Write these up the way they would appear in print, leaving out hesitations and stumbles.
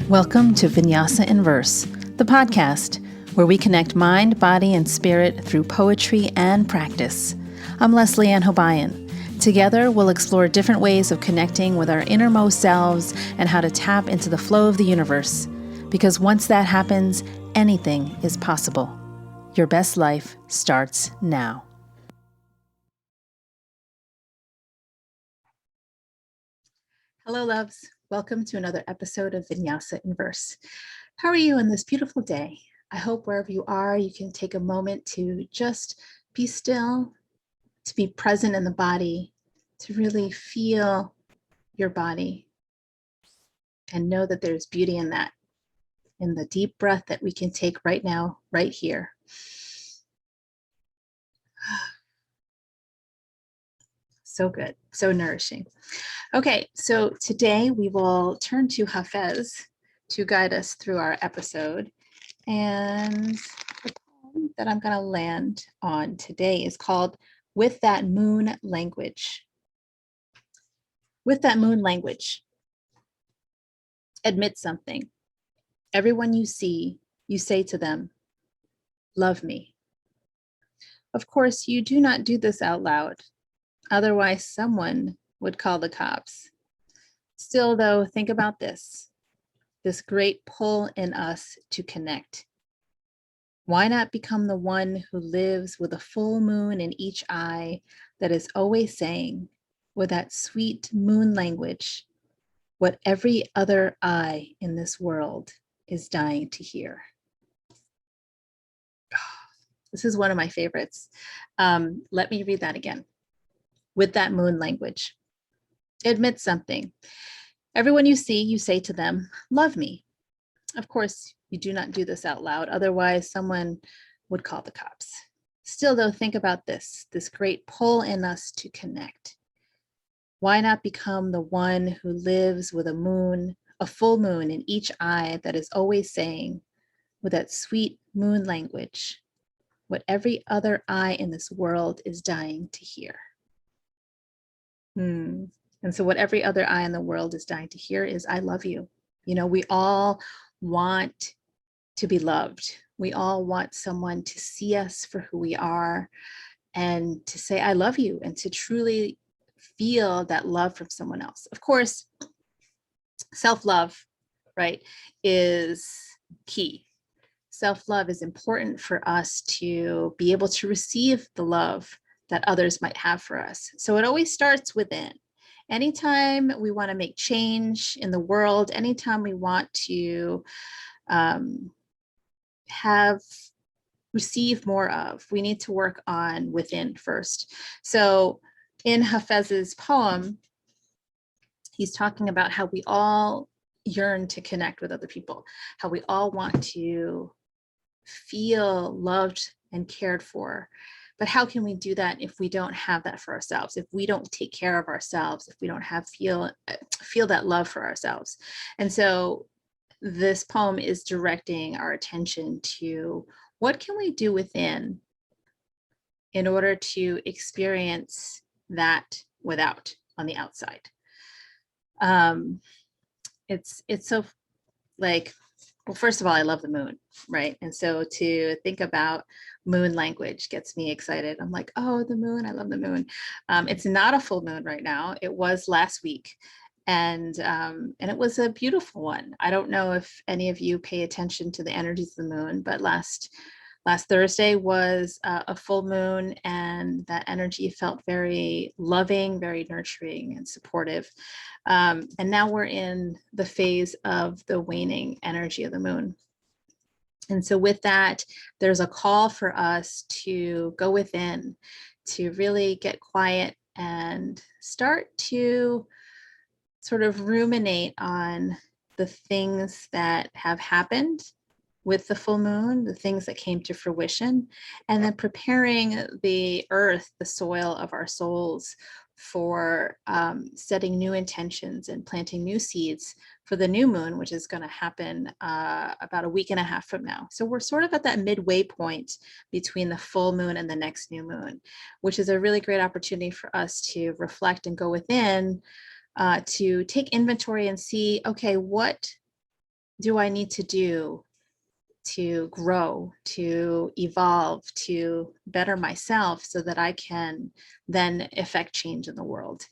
Welcome to Vinyasa in Verse, the podcast where we connect mind, body, and spirit through poetry and practice. I'm Leslieann Hobayan. Together, we'll explore different ways of connecting with our innermost selves and how to tap into the flow of the universe. Because once that happens, anything is possible. Your best life starts now. Hello, loves. Welcome to another episode of Vinyasa in Verse. How are you on this beautiful day? I hope wherever you are, you can take a moment to just be still, to be present in the body, to really feel your body and know that there's beauty in that, in the deep breath that we can take right now, right here. So good, so nourishing. Okay, so today we will turn to Hafiz to guide us through our episode. And the poem that I'm going to land on today is called With That Moon Language. With that moon language, admit something. Everyone you see, you say to them, love me. Of course, you do not do this out loud. Otherwise, someone would call the cops. Still, though, think about this great pull in us to connect. Why not become the one who lives with a full moon in each eye that is always saying, with that sweet moon language, what every other eye in this world is dying to hear? This is one of my favorites. Let me read that again. With that moon language, admit something. Everyone you see, you say to them, love me. Of course, you do not do this out loud. Otherwise, someone would call the cops. Still, though, think about this great pull in us to connect. Why not become the one who lives with a full moon in each eye that is always saying, with that sweet moon language, what every other eye in this world is dying to hear? And so what every other eye in the world is dying to hear is, I love you. You know, we all want to be loved. We all want someone to see us for who we are and to say, I love you, and to truly feel that love from someone else. Of course, self-love, right, is key. Self-love is important for us to be able to receive the love that others might have for us. So it always starts within. Anytime we want to make change in the world, anytime we want to receive more of, we need to work on within first. So in Hafez's poem, he's talking about how we all yearn to connect with other people, how we all want to feel loved and cared for. But how can we do that if we don't have that for ourselves? If we don't take care of ourselves, if we don't feel that love for ourselves? And so this poem is directing our attention to what can we do within in order to experience that without on the outside. It's so like, well, first of all, I love the moon, right? And so to think about moon language gets me excited. I'm like, oh, the moon, I love the moon. It's not a full moon right now. It was last week. And it was a beautiful one. I don't know if any of you pay attention to the energies of the moon, but last Thursday was a full moon, and that energy felt very loving, very nurturing and supportive. And now we're in the phase of the waning energy of the moon. And so with that, there's a call for us to go within, to really get quiet and start to sort of ruminate on the things that have happened with the full moon, the things that came to fruition, and then preparing the earth, the soil of our souls, for setting new intentions and planting new seeds for the new moon, which is going to happen about a week and a half from now. So we're sort of at that midway point between the full moon and the next new moon, which is a really great opportunity for us to reflect and go within, to take inventory and see, okay, what do I need to do to grow, to evolve, to better myself so that I can then affect change in the world?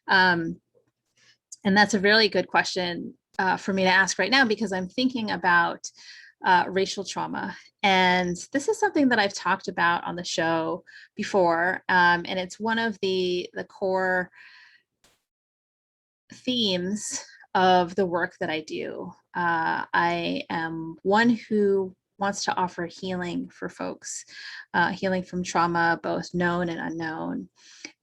And that's a really good question for me to ask right now, because I'm thinking about racial trauma. And this is something that I've talked about on the show before. And it's one of the core themes of the work that I do. I am one who wants to offer healing for folks, healing from trauma, both known and unknown.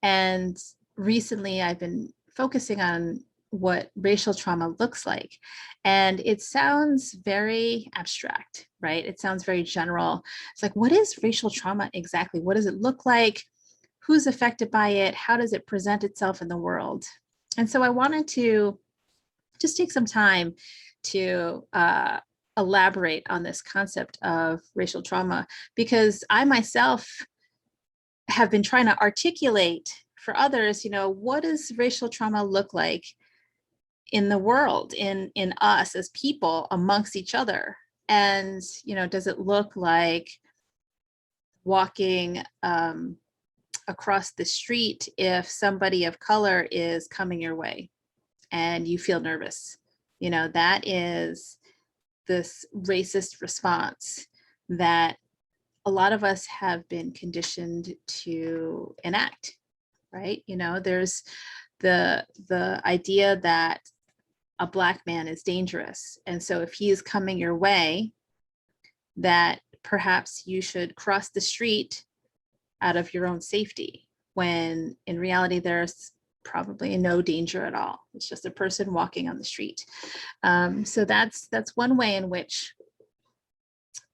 And recently I've been focusing on what racial trauma looks like. And it sounds very abstract, right? It sounds very general. It's like, what is racial trauma exactly? What does it look like? Who's affected by it? How does it present itself in the world? And so I wanted to just take some time to elaborate on this concept of racial trauma, because I myself have been trying to articulate for others, what does racial trauma look like in the world, in us as people, amongst each other? And, does it look like walking across the street if somebody of color is coming your way and you feel nervous? That is this racist response that a lot of us have been conditioned to enact, right? There's the idea that a Black man is dangerous. And so if he is coming your way, that perhaps you should cross the street out of your own safety, when in reality, there's probably no danger at all. It's just a person walking on the street. So that's one way in which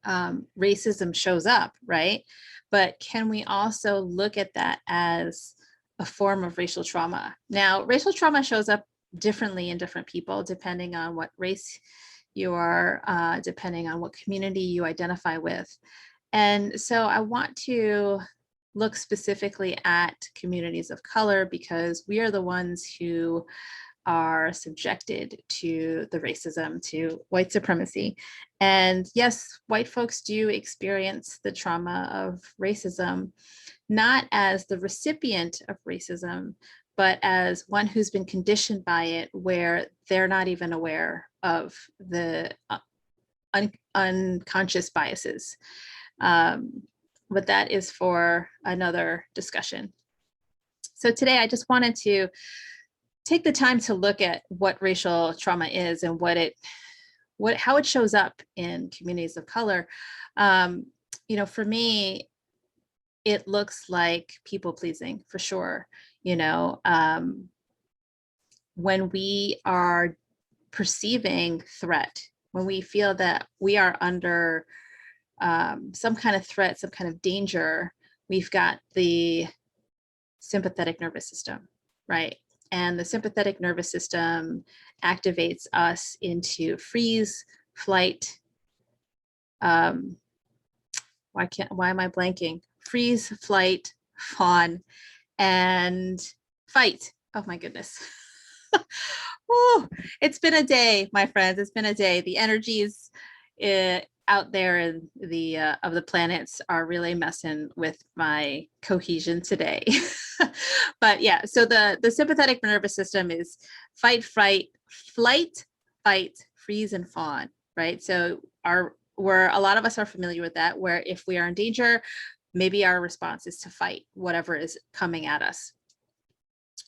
racism shows up, right? But can we also look at that as a form of racial trauma? Now, racial trauma shows up differently in different people, depending on what race you are, depending on what community you identify with. And so I want to look specifically at communities of color, because we are the ones who are subjected to the racism, to white supremacy. And yes, white folks do experience the trauma of racism, not as the recipient of racism, but as one who's been conditioned by it, where they're not even aware of the unconscious biases. But that is for another discussion. So today I just wanted to take the time to look at what racial trauma is and how it shows up in communities of color. For me, it looks like people pleasing, for sure. When we are perceiving threat, when we feel that we are under some kind of threat, some kind of danger, we've got the sympathetic nervous system, right? And the sympathetic nervous system activates us into freeze, flight. Why am I blanking? Freeze, flight, fawn, and fight. Oh my goodness. Woo, it's been a day, my friends. It's been a day. The energies out there in the of the planets are really messing with my cohesion today. But yeah, so the sympathetic nervous system is fight, flight, freeze, and fawn, right? So where a lot of us are familiar with that, where if we are in danger, maybe our response is to fight whatever is coming at us,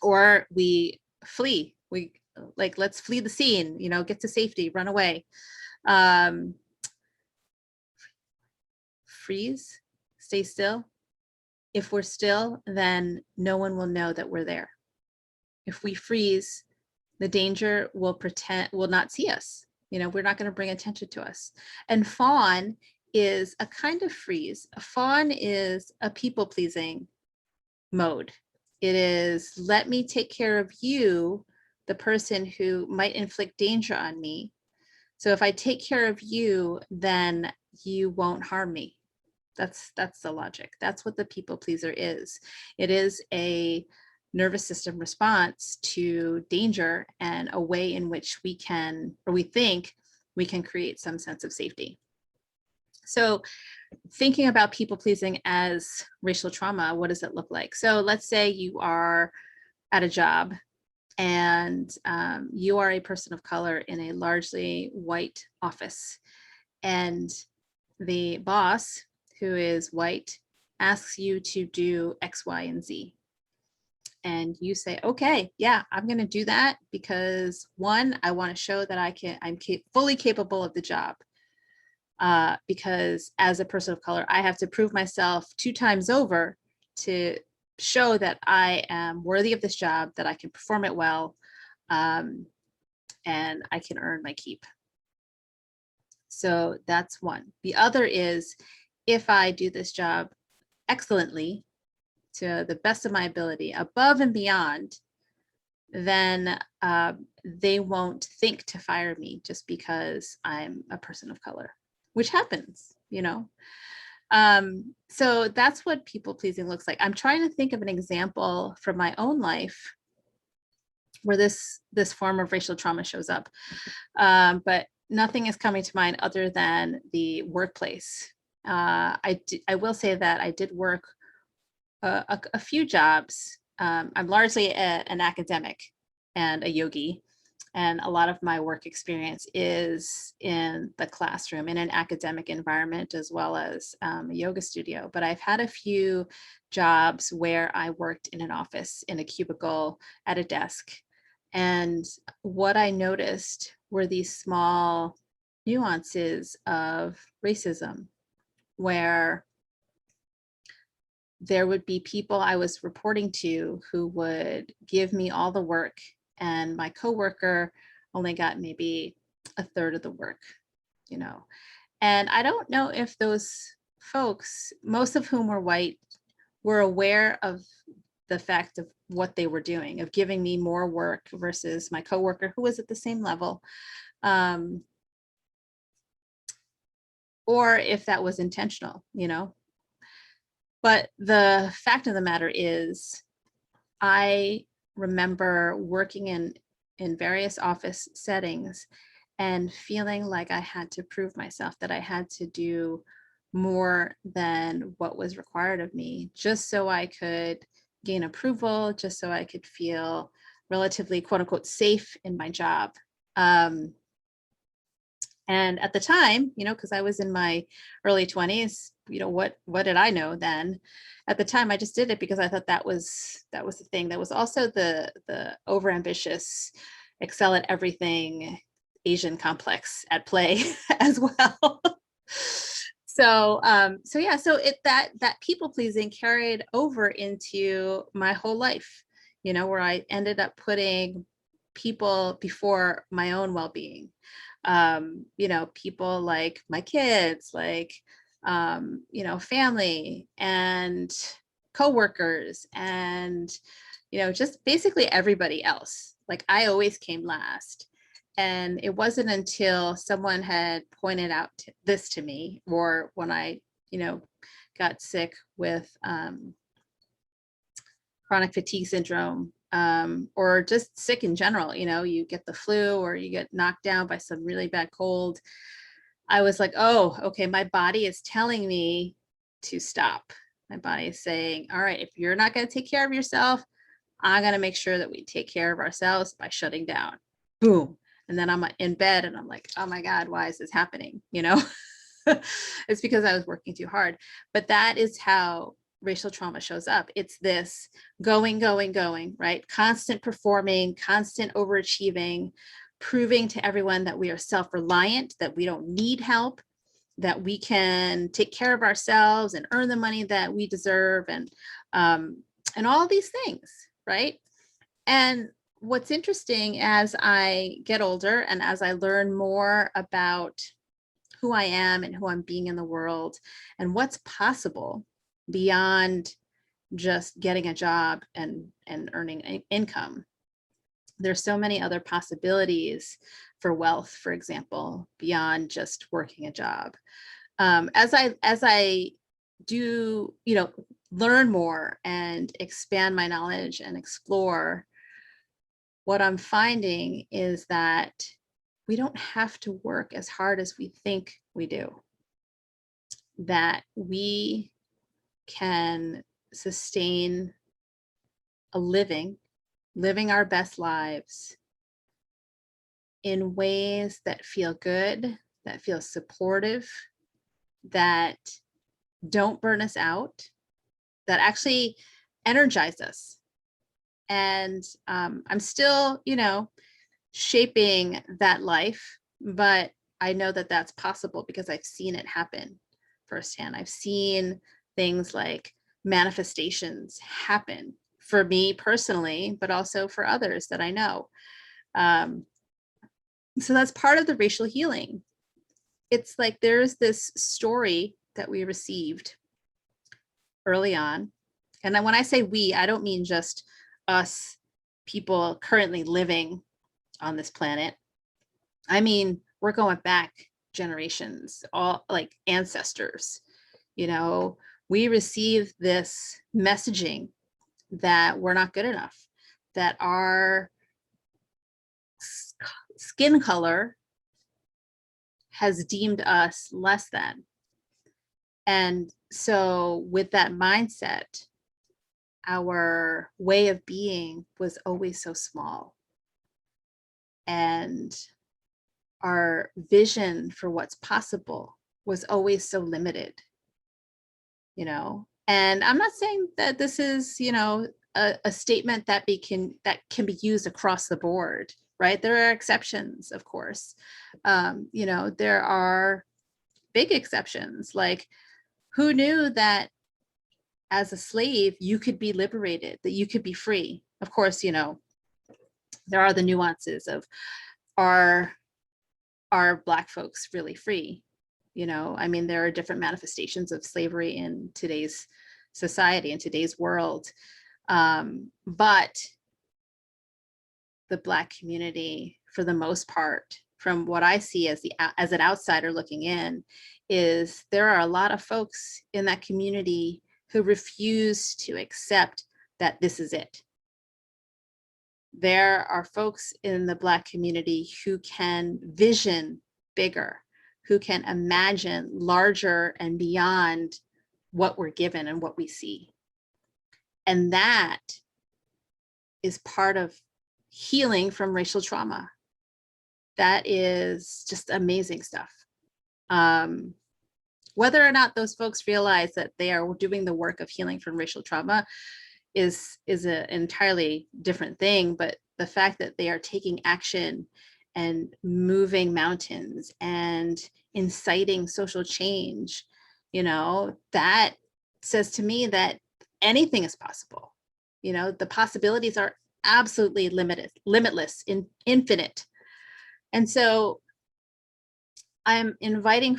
or we flee. We let's flee the scene, get to safety, run away. Freeze, stay still. If we're still, then no one will know that we're there. If we freeze, the danger will not see us. We're not going to bring attention to us. And fawn is a kind of freeze. A fawn is a people-pleasing mode. It is, let me take care of you, the person who might inflict danger on me. So if I take care of you, then you won't harm me. That's the logic. That's what the people pleaser is. It is a nervous system response to danger, and a way in which we can, or we think we can create some sense of safety. So thinking about people pleasing as racial trauma, what does it look like? So let's say you are at a job and you are a person of color in a largely white office, and the boss, who is white, asks you to do X, Y, and Z. And you say, okay, yeah, I'm going to do that because one, I want to show that I'm fully capable of the job. Because as a person of color, I have to prove myself 2 times over to show that I am worthy of this job, that I can perform it well, and I can earn my keep. So that's one. The other is, if I do this job excellently, to the best of my ability, above and beyond, then they won't think to fire me just because I'm a person of color, which happens, you know? So that's what people pleasing looks like. I'm trying to think of an example from my own life where this form of racial trauma shows up. But nothing is coming to mind other than the workplace. I will say that I did work a few jobs. I'm largely an academic and a yogi, and a lot of my work experience is in the classroom, in an academic environment, as well as a yoga studio. But I've had a few jobs where I worked in an office, in a cubicle, at a desk. And what I noticed were these small nuances of racism, where there would be people I was reporting to who would give me all the work, and my coworker only got maybe a third of the work, you know. And I don't know if those folks, most of whom were white, were aware of the fact of what they were doing, of giving me more work versus my coworker who was at the same level, or if that was intentional, you know. But the fact of the matter is, I remember working in various office settings and feeling like I had to prove myself, that I had to do more than what was required of me, just so I could gain approval, just so I could feel relatively, quote unquote, safe in my job. And at the time, you know, because I was in my early 20s, you know, what did I know then? At the time, I just did it because I thought that was the thing. That was also the overambitious, excel at everything Asian complex at play as well. So yeah, so that people pleasing carried over into my whole life, you know, where I ended up putting people before my own well-being. You know, people like my kids, like, you know, family and coworkers, and, you know, just basically everybody else. Like, I always came last. And it wasn't until someone had pointed out this to me, or when I, you know, got sick with chronic fatigue syndrome, or just sick in general, you know, you get the flu or you get knocked down by some really bad cold. I was like, oh, okay, my body is telling me to stop. My body is saying, all right, if you're not going to take care of yourself, I'm going to make sure that we take care of ourselves by shutting down. Boom. And then I'm in bed and I'm like, oh my God, why is this happening? You know, it's because I was working too hard. But that is how racial trauma shows up. It's this going, right? Constant performing, constant overachieving, proving to everyone that we are self-reliant, that we don't need help, that we can take care of ourselves and earn the money that we deserve, and all these things, right? And what's interesting, as I get older and as I learn more about who I am and who I'm being in the world and what's possible beyond just getting a job and earning income, there's so many other possibilities for wealth, for example, beyond just working a job. As I do, you know, learn more and expand my knowledge and explore, what I'm finding is that we don't have to work as hard as we think we do, that we can sustain a living our best lives in ways that feel good, that feel supportive, that don't burn us out, that actually energize us. And I'm still, shaping that life, but I know that that's possible because I've seen it happen firsthand. I've seen things like manifestations happen for me personally, but also for others that I know. Um, so that's part of the racial healing. It's like there's this story that we received early on. And then when I say we, I don't mean just us people currently living on this planet. I mean, we're going back generations, all like ancestors. We receive this messaging that we're not good enough, that our skin color has deemed us less than. And so with that mindset, our way of being was always so small. And our vision for what's possible was always so limited, And I'm not saying that this is, a statement that can be used across the board, right? There are exceptions, of course. There are big exceptions. Like, who knew that as a slave you could be liberated, that you could be free? Of course, there are the nuances of are Black folks really free? I mean, there are different manifestations of slavery in today's society, in today's world. But the Black community, for the most part, from what I see as an outsider looking in, is there are a lot of folks in that community who refuse to accept that this is it. There are folks in the Black community who can vision bigger, who can imagine larger and beyond what we're given and what we see. And that is part of healing from racial trauma. That is just amazing stuff. Whether or not those folks realize that they are doing the work of healing from racial trauma is an entirely different thing, but the fact that they are taking action and moving mountains and inciting social change, that says to me that anything is possible. The possibilities are absolutely limitless, infinite. And so I'm inviting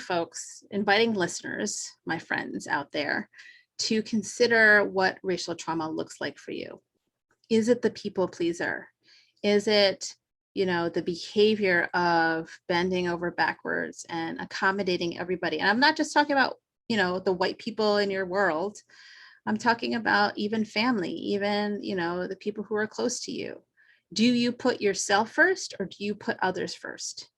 listeners, my friends out there, to consider what racial trauma looks like for you. Is it the people pleaser? Is it, the behavior of bending over backwards and accommodating everybody? And I'm not just talking about, the white people in your world. I'm talking about even family, even, the people who are close to you. Do you put yourself first or do you put others first?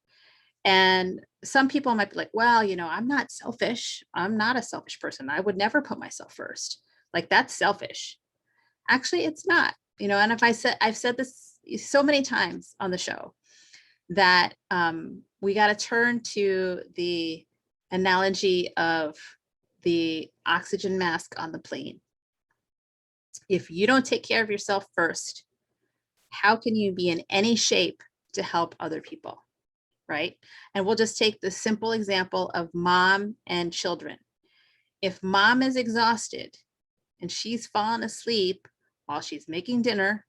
And some people might be like, well, I'm not selfish. I'm not a selfish person. I would never put myself first. Like, that's selfish. Actually, it's not, and I've said this so many times on the show that we got to turn to the analogy of the oxygen mask on the plane. If you don't take care of yourself first, how can you be in any shape to help other people? Right? And we'll just take the simple example of mom and children. If mom is exhausted and she's fallen asleep while she's making dinner,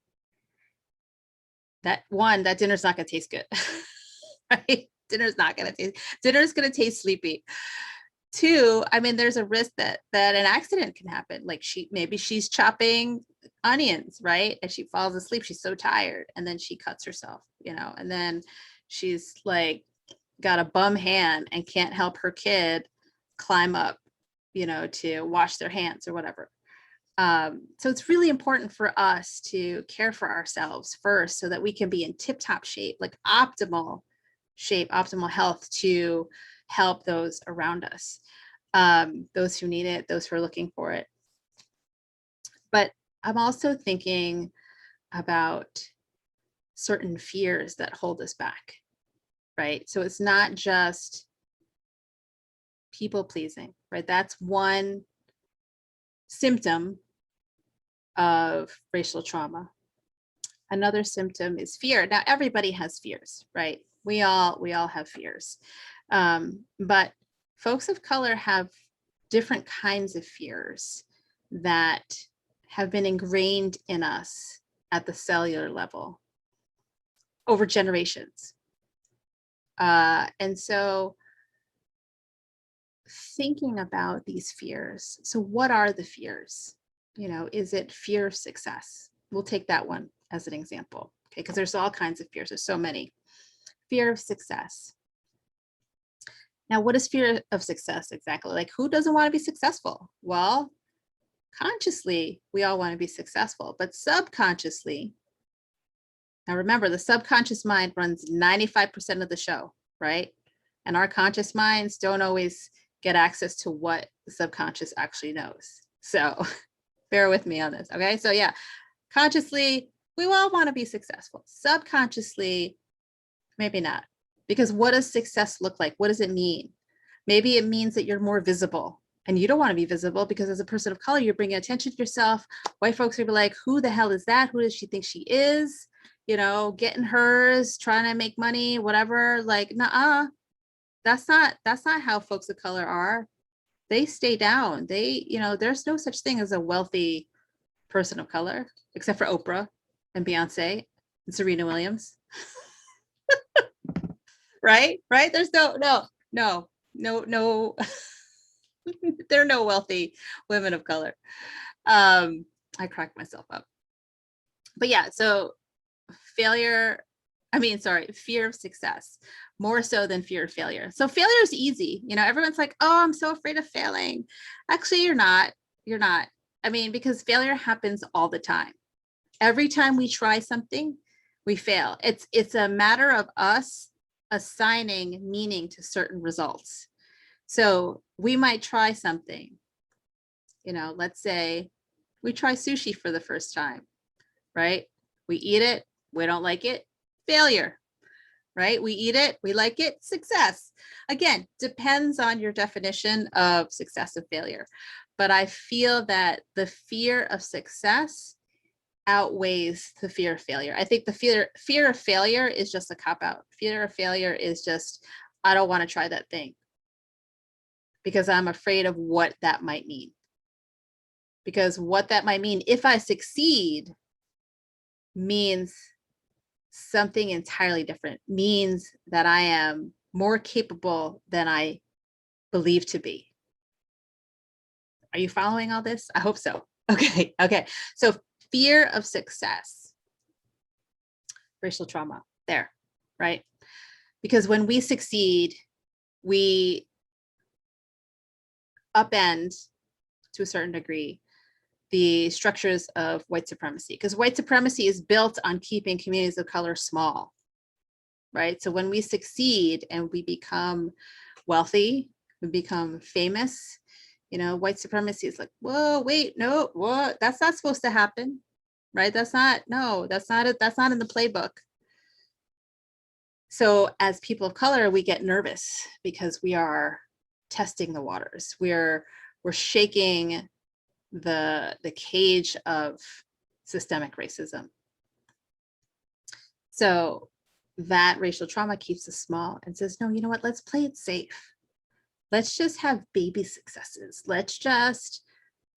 that dinner's not going to taste good. Right? Dinner's going to taste sleepy. Two, I mean, there's a risk that an accident can happen. Like, maybe she's chopping onions, right? And she falls asleep. She's so tired, and then she cuts herself, and then she's like got a bum hand and can't help her kid climb up, to wash their hands or whatever. So it's really important for us to care for ourselves first so that we can be in tip-top shape, like optimal shape, optimal health to help those around us, those who need it, those who are looking for it. But I'm also thinking about certain fears that hold us back, right? So it's not just people pleasing, right? That's one symptom of racial trauma. Another symptom is fear. Now, everybody has fears, right? We all have fears. But folks of color have different kinds of fears that have been ingrained in us at the cellular level over generations. And so thinking about these fears. So what are the fears? You know, is it fear of success? We'll take that one as an example, okay? Because there's all kinds of fears. There's so many. Fear of success. Now, what is fear of success exactly? Like, who doesn't want to be successful? Well, consciously, we all want to be successful, but subconsciously, now remember, the subconscious mind runs 95% of the show, right? And our conscious minds don't always get access to what the subconscious actually knows. So bear with me on this, okay? So yeah, consciously, we all want to be successful. Subconsciously, maybe not. Because what does success look like? What does it mean? Maybe it means that you're more visible, and you don't want to be visible because as a person of color, you're bringing attention to yourself. White folks are be like, who the hell is that? Who does she think she is? You know, getting hers, trying to make money, whatever. Like, nah, that's not how folks of color are. They stay down. They, you know, there's no such thing as a wealthy person of color, except for Oprah and Beyonce and Serena Williams. Right? There's no. There are no wealthy women of color. I cracked myself up. But yeah, so fear of success, more so than fear of failure. So failure is easy. You know, everyone's like, oh, I'm so afraid of failing. Actually, you're not. I mean, because failure happens all the time. Every time we try something, we fail. It's a matter of us assigning meaning to certain results. So we might try something, you know, let's say we try sushi for the first time, right? We eat it, we don't like it, failure, right? We eat it, we like it, success. Again, depends on your definition of success and failure. But I feel that the fear of success outweighs the fear of failure. I think the fear of failure is just a cop-out. Fear of failure is just, I don't want to try that thing because I'm afraid of what that might mean. Because what that might mean, if I succeed, means something entirely different, means that I am more capable than I believe to be. Are you following all this? I hope so. Okay. So fear of success, racial trauma there, right? Because when we succeed, we upend to a certain degree the structures of white supremacy, because white supremacy is built on keeping communities of color small, right? So when we succeed and we become wealthy, we become famous, you know, white supremacy is like, whoa, wait, no, what? That's not supposed to happen, right? That's not in the playbook. So as people of color, we get nervous because we are testing the waters. We're shaking the cage of systemic racism. So that racial trauma keeps us small and says, no, you know what? Let's play it safe. Let's just have baby successes. Let's just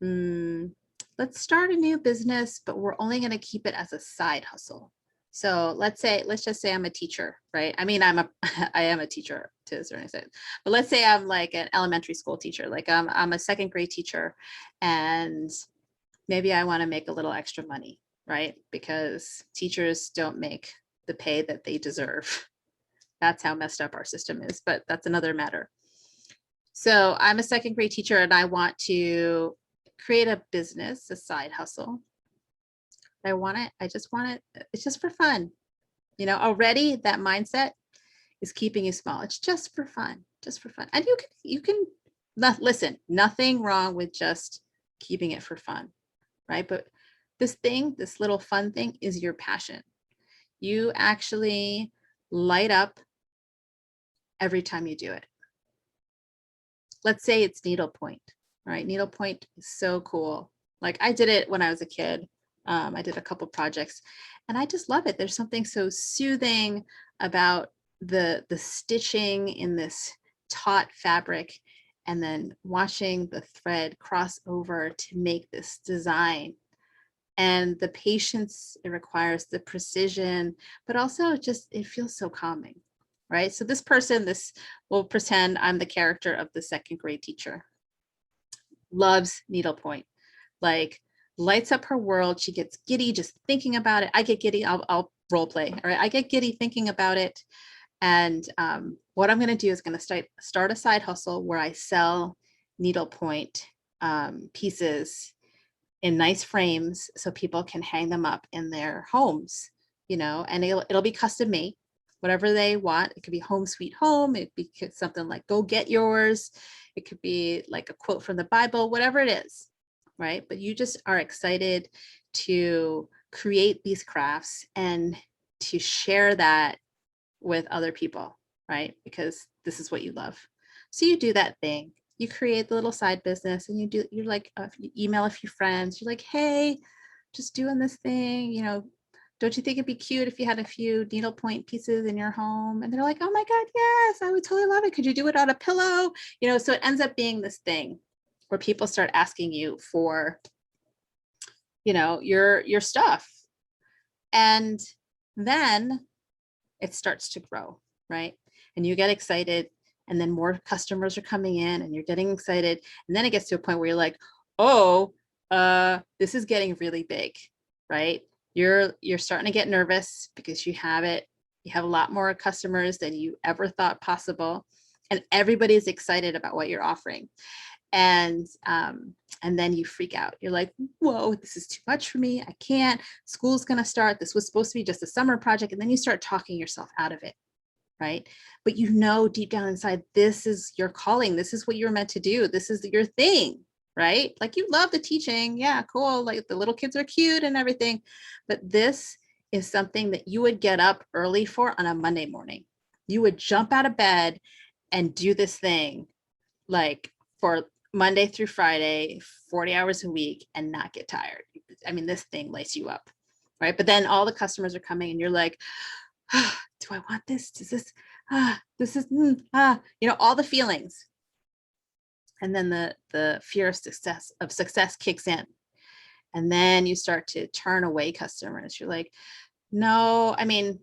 let's start a new business, but we're only going to keep it as a side hustle. So let's just say I'm a teacher, right? I mean, I am a teacher to a certain extent, but let's say I'm like an elementary school teacher, like I'm a second grade teacher, and maybe I want to make a little extra money, right? Because teachers don't make the pay that they deserve. That's how messed up our system is, but that's another matter. So I'm a second grade teacher and I want to create a business, a side hustle. I just want it, it's just for fun. You know, already that mindset is keeping you small. It's just for fun, just for fun. And you can listen, nothing wrong with just keeping it for fun, right? But this thing, this little fun thing is your passion. You actually light up every time you do it. Let's say it's needlepoint, right? Needlepoint is so cool. Like I did it when I was a kid. I did a couple projects and I just love it. There's something so soothing about the stitching in this taut fabric and then watching the thread cross over to make this design, and the patience it requires, the precision, but also just it feels so calming, right? So this person, this will pretend I'm the character of the second grade teacher, loves needlepoint, like lights up her world. She gets giddy just thinking about it. I get giddy. I'll role play. All right. I get giddy thinking about it. And what I'm going to do is going to start a side hustle where I sell needlepoint pieces in nice frames so people can hang them up in their homes, you know, and it'll be custom made, whatever they want. It could be home sweet home. It could be something like go get yours. It could be like a quote from the Bible, whatever it is, right? But you just are excited to create these crafts and to share that with other people, right? Because this is what you love. So you do that thing. You create the little side business and you're like, you email a few friends. You're like, hey, just doing this thing, you know, don't you think it'd be cute if you had a few needlepoint pieces in your home? And they're like, oh my God, yes, I would totally love it. Could you do it on a pillow? You know, so it ends up being this thing where people start asking you for, you know, your stuff. And then it starts to grow, right? And you get excited, and then more customers are coming in and you're getting excited. And then it gets to a point where you're like, oh, this is getting really big, right? You're starting to get nervous because you have a lot more customers than you ever thought possible. And everybody's excited about what you're offering. And then you freak out. You're like, whoa, this is too much for me. I can't. School's going to start. This was supposed to be just a summer project. And then you start talking yourself out of it, right? But you know deep down inside, this is your calling. This is what you're meant to do. This is your thing, right? Like you love the teaching. Yeah, cool. Like the little kids are cute and everything. But this is something that you would get up early for on a Monday morning. You would jump out of bed and do this thing like for Monday through Friday, 40 hours a week and not get tired. I mean, this thing lights you up, right? But then all the customers are coming and you're like, do I want this? Does this, this is, you know, all the feelings. And then the fear of success kicks in. And then you start to turn away customers. You're like, no, I mean,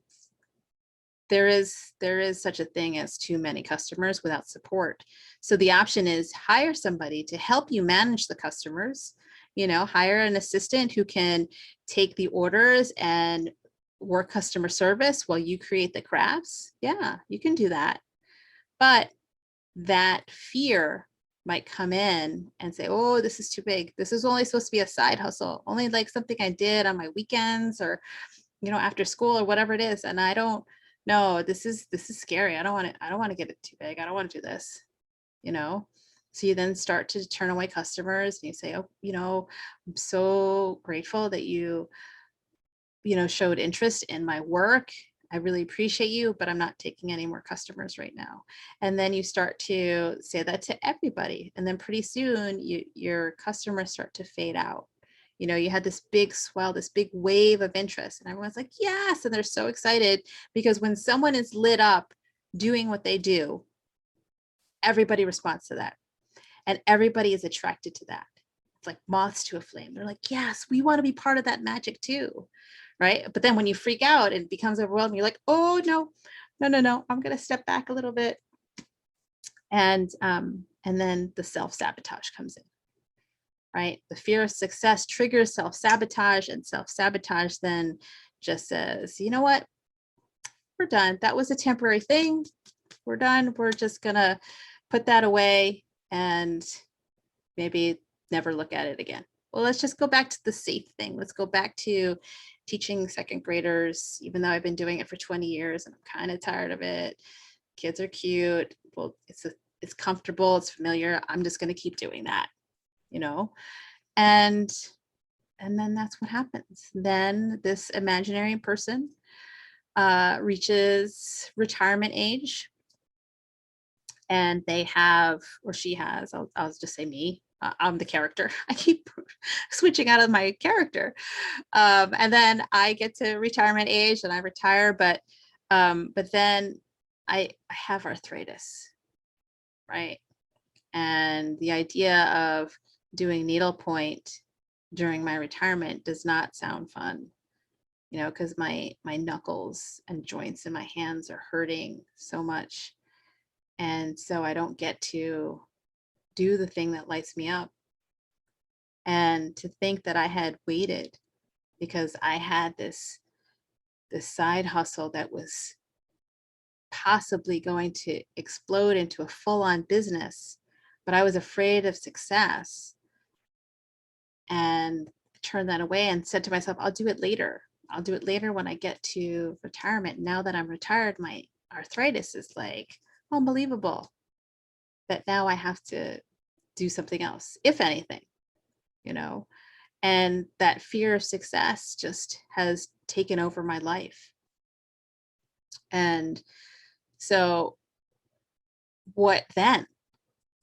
there is such a thing as too many customers without support. So the option is hire somebody to help you manage the customers, you know, hire an assistant who can take the orders and work customer service while you create the crafts. Yeah, you can do that. But that fear might come in and say, oh, this is too big. This is only supposed to be a side hustle, only like something I did on my weekends or, you know, after school or whatever it is. And I don't, no, this is scary. I don't want to get it too big. I don't want to do this, you know? So you then start to turn away customers and you say, oh, you know, I'm so grateful that you know, showed interest in my work. I really appreciate you, but I'm not taking any more customers right now. And then you start to say that to everybody. And then pretty soon your customers start to fade out. You know, you had this big swell, this big wave of interest, and everyone's like, yes. And they're so excited because when someone is lit up doing what they do, everybody responds to that. And everybody is attracted to that. It's like moths to a flame. They're like, yes, we want to be part of that magic too. Right. But then when you freak out, it becomes overwhelming. You're like, oh, no. I'm going to step back a little bit. And then the self-sabotage comes in. Right. The fear of success triggers self-sabotage, and self-sabotage then just says, you know what? We're done. That was a temporary thing. We're done. We're just going to put that away and maybe never look at it again. Well, let's just go back to the safe thing. Let's go back to teaching second graders, even though I've been doing it for 20 years and I'm kind of tired of it. kids are cute. Well, it's comfortable, it's familiar. I'm just going to keep doing that, you know? And then that's what happens. Then this imaginary person reaches retirement age, and they have, or she has, I'll just say me, I'm the character. I keep switching out of my character. And then I get to retirement age and I retire, but then I have arthritis, right? And the idea of doing needlepoint during my retirement does not sound fun, you know, because my knuckles and joints in my hands are hurting so much. And so I don't get to do the thing that lights me up. And to think that I had waited because I had this side hustle that was possibly going to explode into a full-on business, but I was afraid of success and turned that away and said to myself, I'll do it later. I'll do it later when I get to retirement. Now that I'm retired, my arthritis is like unbelievable that now I have to do something else, if anything, you know, and that fear of success just has taken over my life. And so what then?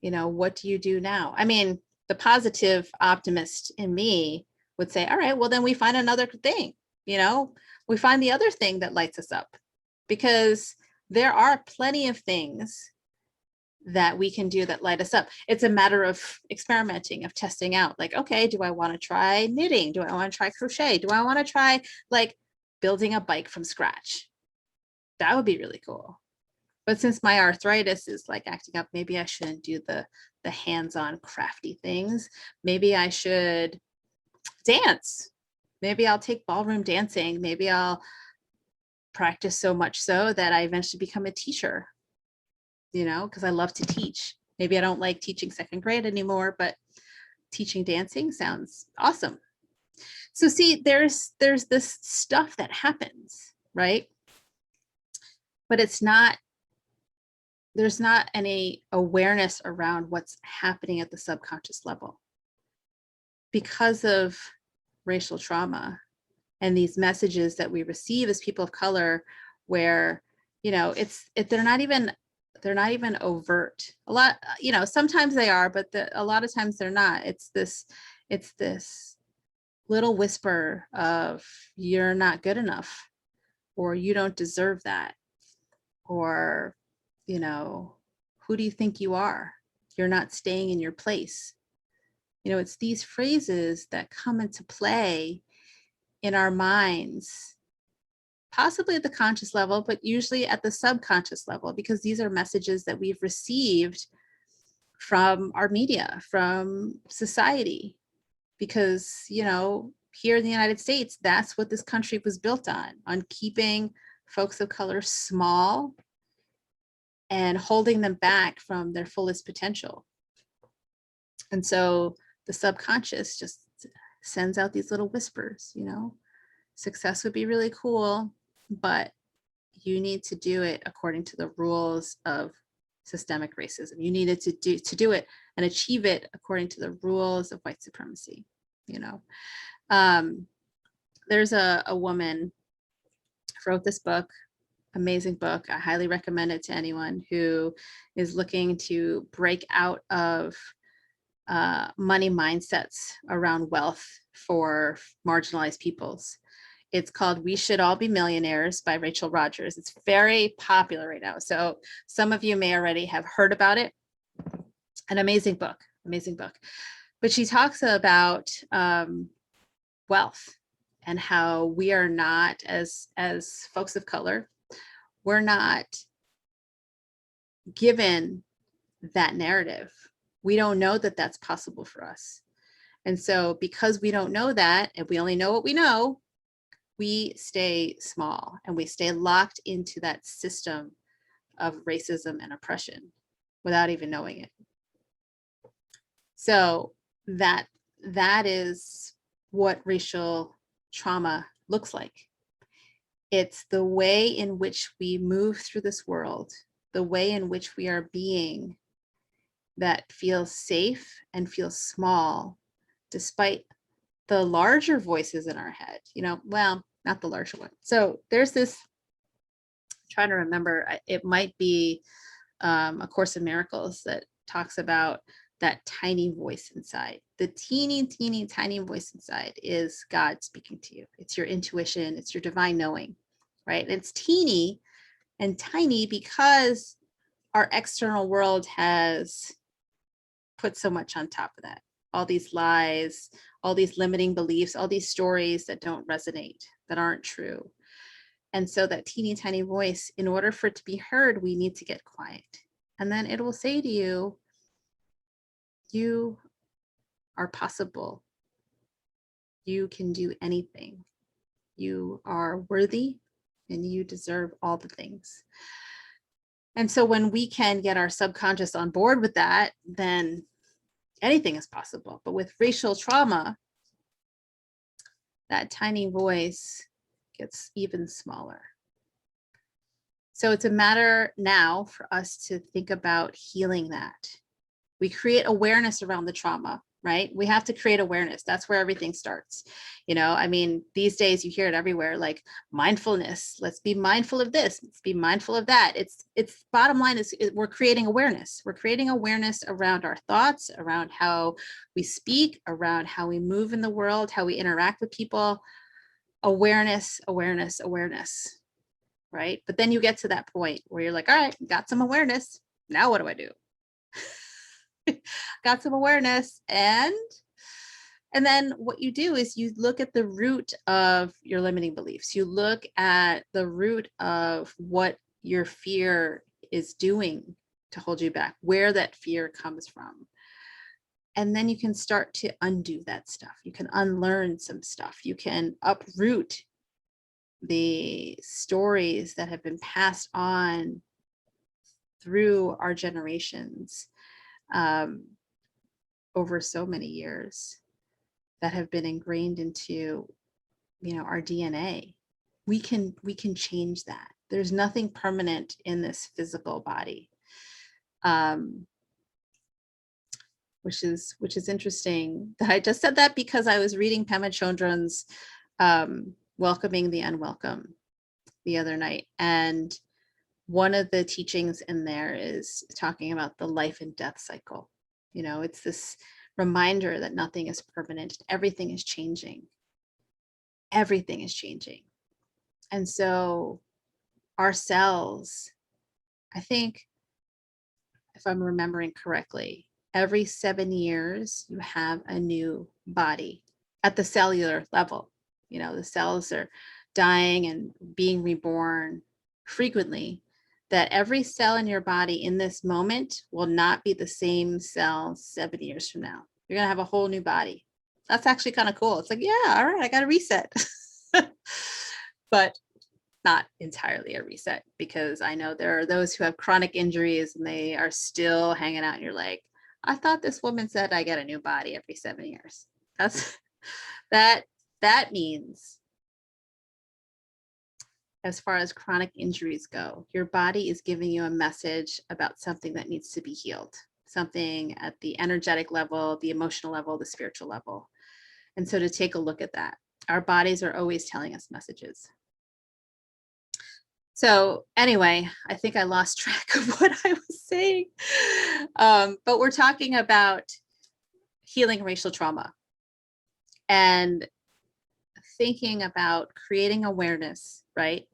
You know, what do you do now? I mean, the positive optimist in me would say, all right, well, then we find another thing, you know, we find the other thing that lights us up, because there are plenty of things that we can do that light us up. It's a matter of experimenting, of testing out, like, okay, do I want to try knitting? Do I want to try crochet? Do I want to try like building a bike from scratch? That would be really cool. But since my arthritis is like acting up, maybe I shouldn't do the hands-on crafty things. Maybe I should dance. Maybe I'll take ballroom dancing. Maybe I'll practice so much so that I eventually become a teacher, you know, because I love to teach. Maybe I don't like teaching second grade anymore, but teaching dancing sounds awesome. So see, there's this stuff that happens, right? But there's not any awareness around what's happening at the subconscious level because of racial trauma and these messages that we receive as people of color, where, you know, they're not even overt. A lot, you know, sometimes they are, but a lot of times they're not. It's this little whisper of, you're not good enough, or you don't deserve that, or, you know, who do you think you are? You're not staying in your place. You know, it's these phrases that come into play in our minds, possibly at the conscious level, but usually at the subconscious level, because these are messages that we've received from our media, from society, because, you know, here in the United States, that's what this country was built on keeping folks of color small and holding them back from their fullest potential. And so the subconscious just sends out these little whispers, you know, success would be really cool, but you need to do it according to the rules of systemic racism. You needed to do it and achieve it according to the rules of white supremacy, you know. There's a woman who wrote this book, amazing book. I highly recommend it to anyone who is looking to break out of money mindsets around wealth for marginalized peoples. It's called We Should All Be Millionaires by Rachel Rodgers. It's very popular right now. So some of you may already have heard about it. An amazing book, amazing book. But she talks about wealth and how we are not, as folks of color, we're not given that narrative. We don't know that that's possible for us. And so because we don't know that, and we only know what we know, we stay small and we stay locked into that system of racism and oppression without even knowing it. So that is what racial trauma looks like. It's the way in which we move through this world, the way in which we are being that feels safe and feels small, despite the larger voices in our head, well, not the larger one. So there's this, I'm trying to remember, it might be A Course in Miracles that talks about that tiny voice inside. The teeny, teeny, tiny voice inside is God speaking to you. It's your intuition, it's your divine knowing, right? And it's teeny and tiny because our external world has put so much on top of that. All these lies, all these limiting beliefs, all these stories that don't resonate, that aren't true. And so that teeny tiny voice, in order for it to be heard, we need to get quiet. And then it will say to you, you are possible. You can do anything. You are worthy and you deserve all the things. And so when we can get our subconscious on board with that, then anything is possible. But with racial trauma, that tiny voice gets even smaller. So it's a matter now for us to think about healing that. We create awareness around the trauma, right? We have to create awareness. That's where everything starts. These days you hear it everywhere, like mindfulness. Let's be mindful of this. Let's be mindful of that. It's bottom line is we're creating awareness. We're creating awareness around our thoughts, around how we speak, around how we move in the world, how we interact with people. Awareness, awareness, awareness, right? But then you get to that point where you're like, all right, got some awareness. Now what do I do? Got some awareness, and then what you do is you look at the root of your limiting beliefs. You look at the root of what your fear is doing to hold you back, where that fear comes from. And then you can start to undo that stuff. You can unlearn some stuff. You can uproot the stories that have been passed on through our generations over so many years that have been ingrained into our DNA. We can change that. There's nothing permanent in this physical body, which is interesting that I just said that because I was reading Pema Chodron's Welcoming the Unwelcome the other night, and one of the teachings in there is talking about the life and death cycle. It's this reminder that nothing is permanent. Everything is changing. Everything is changing. And so our cells, I think, if I'm remembering correctly, every 7 years, you have a new body at the cellular level. The cells are dying and being reborn frequently, that every cell in your body in this moment will not be the same cell 7 years from now. You're going to have a whole new body. That's actually kind of cool. It's like, yeah, all right, I got to reset. But not entirely a reset, because I know there are those who have chronic injuries and they are still hanging out and you're like, I thought this woman said I get a new body every 7 years. That means, as far as chronic injuries go, your body is giving you a message about something that needs to be healed, something at the energetic level, the emotional level, the spiritual level. And so to take a look at that, our bodies are always telling us messages. So anyway, I think I lost track of what I was saying. But we're talking about healing racial trauma and thinking about creating awareness, right?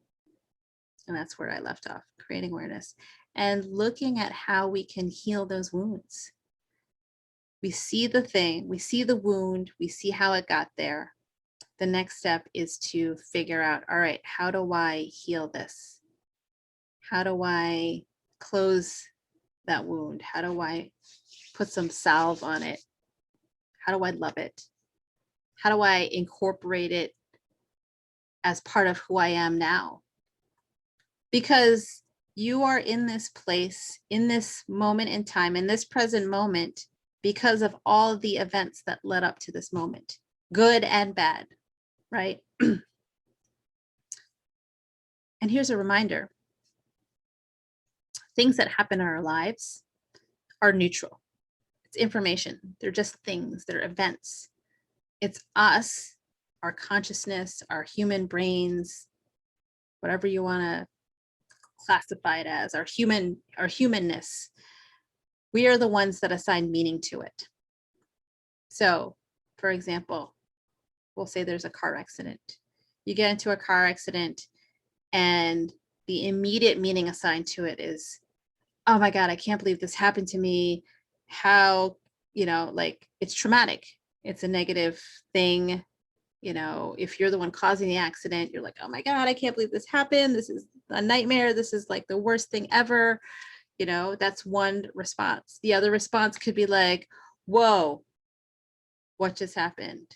And that's where I left off, creating awareness and looking at how we can heal those wounds. We see the thing, we see the wound, we see how it got there. The next step is to figure out, all right, how do I heal this? How do I close that wound? How do I put some salve on it? How do I love it? How do I incorporate it as part of who I am now? Because you are in this place, in this moment in time, in this present moment, because of all the events that led up to this moment, good and bad, right? And here's a reminder. things that happen in our lives are neutral. It's information. They're just things. They're events. It's us, our consciousness, our human brains, whatever you want to classify it as, our humanness. We are the ones that assign meaning to it. So, for example, we'll say there's a car accident. You get into a car accident and the immediate meaning assigned to it is, oh my God, I can't believe this happened to me. How, like, it's traumatic. It's a negative thing. If you're the one causing the accident, you're like, oh my God, I can't believe this happened. This is a nightmare. This is like the worst thing ever. That's one response. The other response could be like, whoa, what just happened?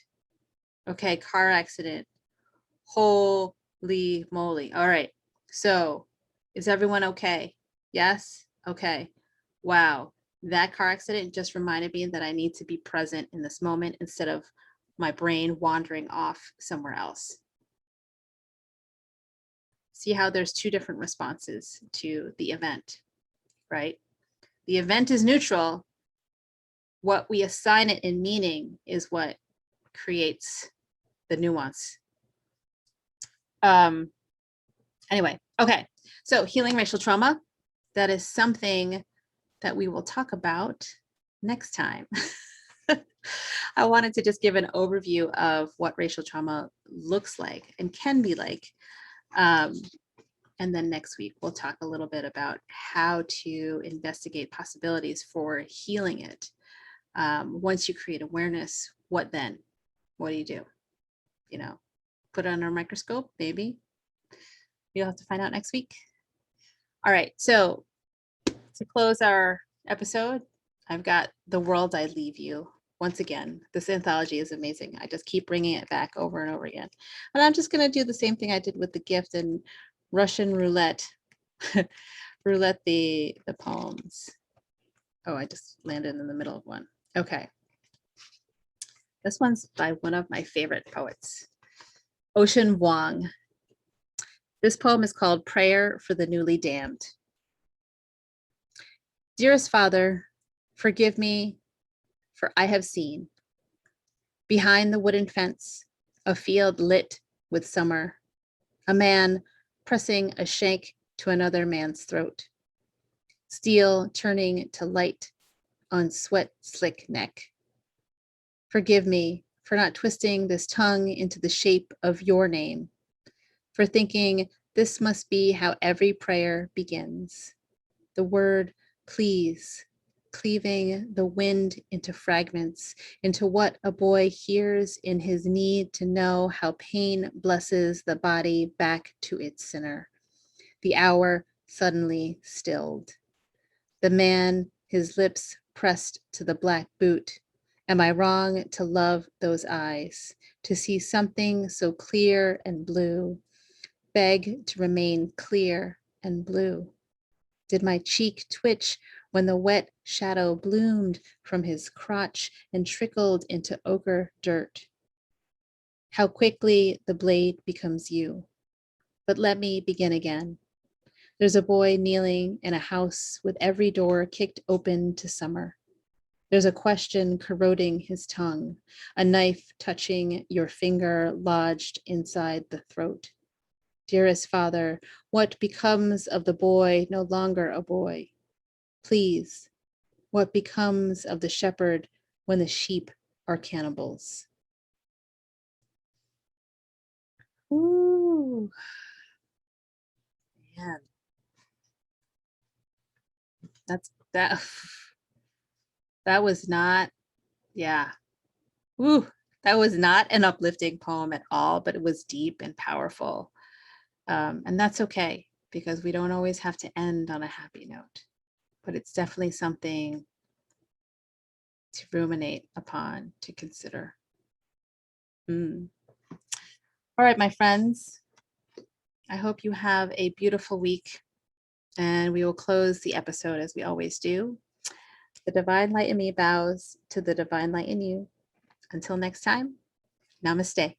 Okay, car accident. Holy moly. All right. So is everyone okay? Yes? Okay. Wow. That car accident just reminded me that I need to be present in this moment instead of my brain wandering off somewhere else. See how there's two different responses to the event, right? The event is neutral. What we assign it in meaning is what creates the nuance. Anyway, okay. So healing racial trauma, that is something that we will talk about next time. I wanted to just give an overview of what racial trauma looks like and can be like. And then next week, we'll talk a little bit about how to investigate possibilities for healing it. Once you create awareness, what then? What do you do? Put it under a microscope, maybe. You'll have to find out next week. All right, so to close our episode, I've got The World I Leave You. Once again, this anthology is amazing. I just keep bringing it back over and over again. And I'm just going to do the same thing I did with The Gift and Russian roulette. Roulette the poems. Oh, I just landed in the middle of one. Okay. This one's by one of my favorite poets, Ocean Vuong. This poem is called Prayer for the Newly Damned. Dearest Father, forgive me, for I have seen, behind the wooden fence, a field lit with summer, a man pressing a shank to another man's throat, steel turning to light on sweat-slick neck. Forgive me for not twisting this tongue into the shape of your name, for thinking this must be how every prayer begins. The word please, cleaving the wind into fragments, into what a boy hears in his need to know how pain blesses the body back to its center. The hour suddenly stilled. The man, his lips pressed to the black boot. Am I wrong to love those eyes, to see something so clear and blue, beg to remain clear and blue? Did my cheek twitch when the wet shadow bloomed from his crotch and trickled into ochre dirt? How quickly the blade becomes you. But let me begin again. There's a boy kneeling in a house with every door kicked open to summer. There's a question corroding his tongue, a knife touching your finger lodged inside the throat. Dearest Father, what becomes of the boy no longer a boy? Please, what becomes of the shepherd when the sheep are cannibals? Ooh, man, that. That was not, yeah. Ooh, that was not an uplifting poem at all, but it was deep and powerful. And that's okay, because we don't always have to end on a happy note, but it's definitely something to ruminate upon, to consider. All right, my friends, I hope you have a beautiful week, and we will close the episode as we always do. The divine light in me bows to the divine light in you. Until next time, namaste.